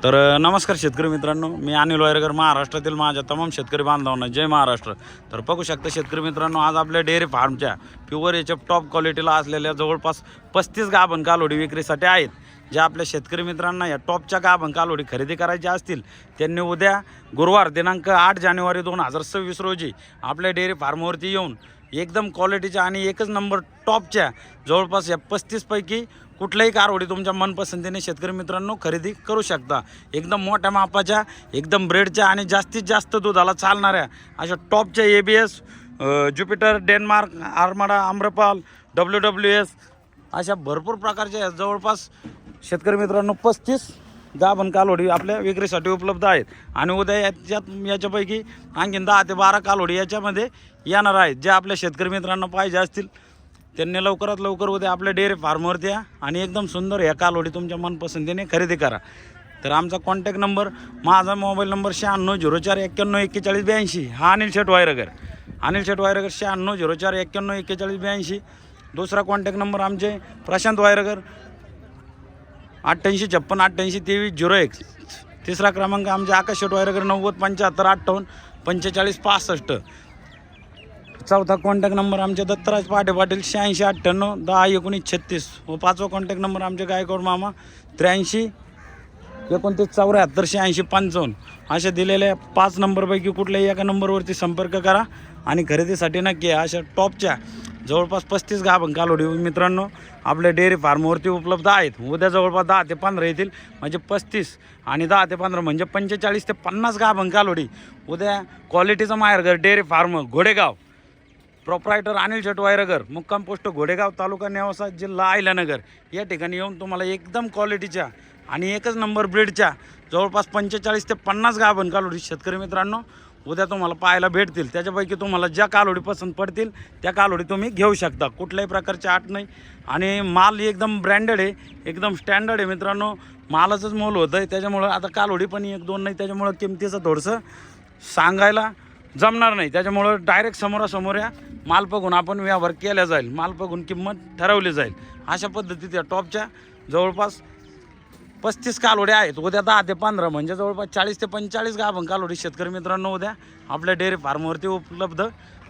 तर नमस्कार शेतकरी मित्रांनो, मी अनिल वायरगर, महाराष्ट्रातील माझ्या तमाम शेतकरी बांधवांना जय महाराष्ट्र. तर बघू शकता शेतकरी मित्रांनो, आज आपल्या डेअरी फार्मच्या प्युअर एचएफ टॉप क्वालिटीला असलेल्या जवळपास 35 गाभण कालोडी विक्रीसाठी आहेत. ज्या आपल्या शेतकरी मित्रांना या टॉपच्या गाभण कालोडी खरेदी करायच्या असतील त्यांनी उद्या गुरुवार दिनांक 8 जानेवारी 2026 रोजी आपल्या डेअरी फार्मवरती येऊन एकदम क्वालिटीच्या आणि एकच नंबर टॉपच्या जवळपास या 35 पैकी कुठल्याही कारवडी तुमच्या मनपसंतीने शेतकरी मित्रांनो खरेदी करू शकता. एकदम मोठ्या मापाच्या, एकदम ब्रेडच्या आणि जास्तीत जास्त दुधाला चालणाऱ्या अशा टॉपच्या ABS, Jupiter, Denmark, Armada, Amrapal, WWS अशा भरपूर प्रकारच्या जवळपास शेतकरी मित्रांनो 35 गाभण कालोडी आपल्या विक्रीसाठी उपलब्ध आहेत. आणि उद्या याच्यापैकी आणखीन 10 ते 12 कालोडी याच्यामध्ये येणार आहेत. जे आपल्या शेतकरी मित्रांना पाहिजे असतील त्यांनी लवकरात लवकर उद्या आपल्या डेअरी फार्मवरती या आणि एकदम सुंदर ह्या कालोडी तुमच्या मनपसंतीने खरेदी करा. तर आमचा कॉन्टॅक्ट नंबर, माझा मोबाईल नंबर 9604914182. हा अनिल शेठ वायरगर, 9604914182. दुसरा कॉन्टॅक्ट नंबर आमचे प्रशांत वायरगर 8856882301. तिसरा क्रमांक आमचे आकाश शेठ वायरगर 9075584565. चौथा कॉन्टॅक्ट नंबर आमचे दत्तराज पाटील 8698101936. व पाचवा कॉन्टॅक्ट नंबर आमचे गायकवाड मामा 8329748655. अशा दिलेल्या 5 नंबरपैकी कुठल्याही एका नंबरवरती संपर्क करा आणि खरेदीसाठी नक्की अशा टॉपच्या जवळपास 35 गाभण कालोडी मित्रांनो आपल्या डेअरी फार्मवरती उपलब्ध आहेत. उद्या जवळपास 10 ते 15 येतील, म्हणजे 35 आणि 10 ते 15 म्हणजे 45 ते 50 गाभण कालोडी. उद्या क्वालिटीचं माहेरघर डेअरी फार्म घोडेगाव, प्रोप्रायटर अनिल शेठ वायरगर, मुक्काम पोस्ट घोडेगाव, तालुका नेवासा, जिल्हा अहिल्यानगर या ठिकाणी येऊन तुम्हाला एकदम क्वालिटीच्या आणि एकच नंबर ब्रीडच्या जवळपास 45 ते 50 गाभण कालोडी शेतकरी मित्रांनो उद्या तुम्हाला पाहायला भेटतील. त्याच्यापैकी तुम्हाला ज्या कालोडी पसंत पडतील त्या कालोडी तुम्ही घेऊ शकता. कुठल्याही प्रकारची आट नाही आणि माल एकदम ब्रँडेड आहे, एकदम स्टँडर्ड आहे मित्रांनो. मालाचंच मोल होतं आहे, त्याच्यामुळं आता कालोडी पण 1-2 नाही, त्याच्यामुळं किमतीचं थोडंसं सांगायला जमणार नाही. त्याच्यामुळं डायरेक्ट समोरासमोर या माल बघून आपण व्यवहार केला जाईल, माल बघून किंमत ठरवली जाईल. अशा पद्धतीत या टॉपच्या जवळपास 35 कालोड्या आहेत. उद्या 10 ते 15 म्हणजे जवळपास 40 ते 45 गाभण कालोडी शेतकरी मित्रांनो उद्या आपल्या डेअरी फार्मवरती उपलब्ध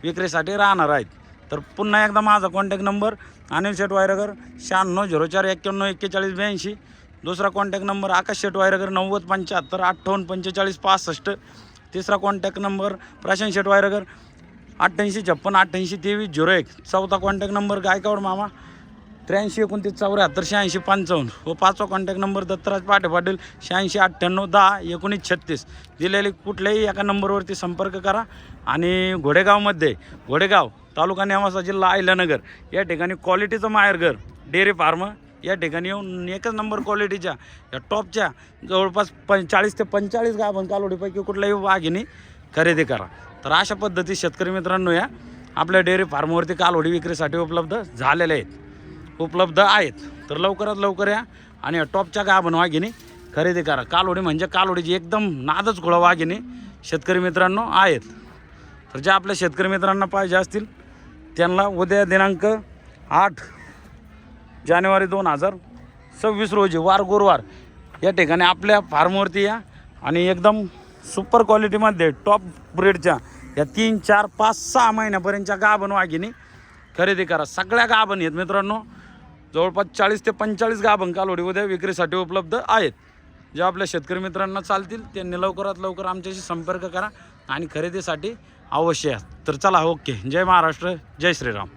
विक्रीसाठी राहणार आहेत. तर पुन्हा एकदा माझा कॉन्टॅक्ट नंबर अनिल शेठ वायरगर 9604914182. दुसरा कॉन्टॅक्ट नंबर आकाश शेठ वायरगर 9075584565. तिसरा कॉन्टॅक्ट नंबर प्रशांत शेठ वायरगर 8856882301. चौथा कॉन्टॅक्ट नंबर गायकवाड मामा 8329748655. व पाचवा कॉन्टॅक्ट नंबर दत्तराज पाटील 8698101936. दिलेली कुठल्याही एका नंबरवरती संपर्क करा. आणि घोडेगाव तालुका नेवासा, जिल्हा अहिल्यानगर या ठिकाणी क्वालिटीचं माहेरघर डेअरी फार्म या ठिकाणी येऊन एकच नंबर क्वालिटीच्या या टॉपच्या जवळपास 40 ते 45 गाभण कालोडीपैकी कुठल्याही वाघिणी खरेदी करा. तर अशा पद्धती शेतकरी मित्रांनो या आपल्या डेअरी फार्मवरती कालोडी विक्रीसाठी उपलब्ध आहेत. तर लवकरात लवकर या आणि टॉपच्या गाभण वाघिणी खरेदी करा. कालोडी म्हणजे कालोडीची एकदम नादच खुळा वाघिणी शेतकरी मित्रांनो आहेत. तर ज्या आपल्या शेतकरी मित्रांना पाहिजे असतील त्यांना उद्या दिनांक 8 जानेवारी 2026 रोजी वार गुरुवार या ठिकाणी आपल्या फार्मवरती या आणि एकदम सुपर क्वालिटीमध्ये टॉप ब्रीडच्या या 3, 4, 5, 6 महिन्यापर्यंतच्या गाभण वाघिणी खरेदी करा. सगळ्या गाभण आहेत मित्रांनो, जवळपास 40 ते 45 गाभण कालोडी उद्या विक्रीसाठी उपलब्ध आहेत. जे आपल्या शेतकरी मित्रांना चालतील त्यांनी लवकरात लवकर आमच्याशी संपर्क करा आणि खरेदीसाठी अवश्य या. तर चला, ओके. जय महाराष्ट्र, जय श्रीराम.